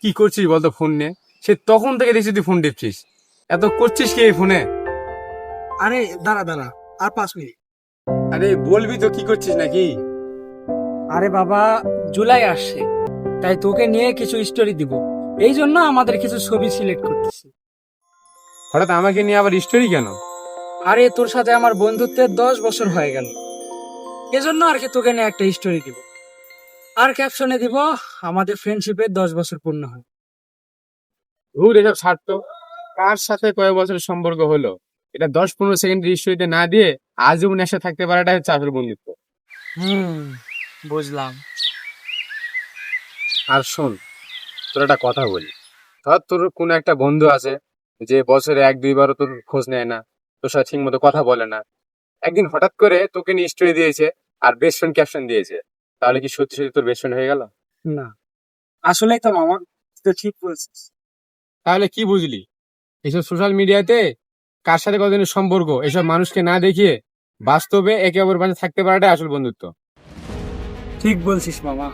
কি করছিস বলতো ফোন নিয়ে? সে তখন থেকে দেখছি তুই ফোন টিপছিস। এত করছিস কি এই ফোনে? আরে দাঁড়া দাঁড়া, আর 5 মিনিট। আরে বলবি তো কি করছিস নাকি? আরে বাবা, জুলাই আসছে, তাই তোকে নিয়ে কিছু স্টোরি দিব। এই জন্য আমাদের কিছু ছবি সিলেক্ট করতেছি। হঠাৎ আমাকে নিয়ে আবার স্টোরি কেন? আরে তোর সাথে আমার বন্ধুত্বের 10 বছর হয়ে গেল, এজন্য আর কি তোকে নিয়ে একটা স্টোরি দিব। আর ক্যাপশনে দিব, আমাদের ফ্রেন্ডশিপের 10 বছর পূর্ণ হয়। ধুর, এসব ছাড় তো। কার সাথে কয়েক বছরের সম্পর্ক হলো, এটা 10-15 সেকেন্ডের স্টোরিতে না দিয়ে আজীবন একসাথে থাকতে পারাটাই হচ্ছে আসল বন্ধুত্ব। বুঝলাম। আর শোন, তোর একটা কথা বলি। ধর তোর কোনো একটা বন্ধু আছে যে বছরে 1-2বারও তোর খোঁজ নেয় না, তোর সাথে ঠিক মতো কথা বলে না। একদিন হঠাৎ করে তোকে নিয়ে স্টোরি দিয়েছে আর বেস্ট ফ্রেন্ড ক্যাপশন দিয়েছে, তাহলে কি সত্যি সত্যি তোর বেস্ট ফ্রেন্ড হয়ে গেল? না, আসলেই তো মামা, তুই ঠিক বলছিস। তাহলে কি বুঝলি? এইসব সোশ্যাল মিডিয়াতে কার সাথে কতদিনের সম্পর্ক এসব মানুষকে না দেখিয়ে বাস্তবে একে অপরের পাশে থাকতে পারাটাই আসল বন্ধুত্ব। ঠিক বলছিস মামা।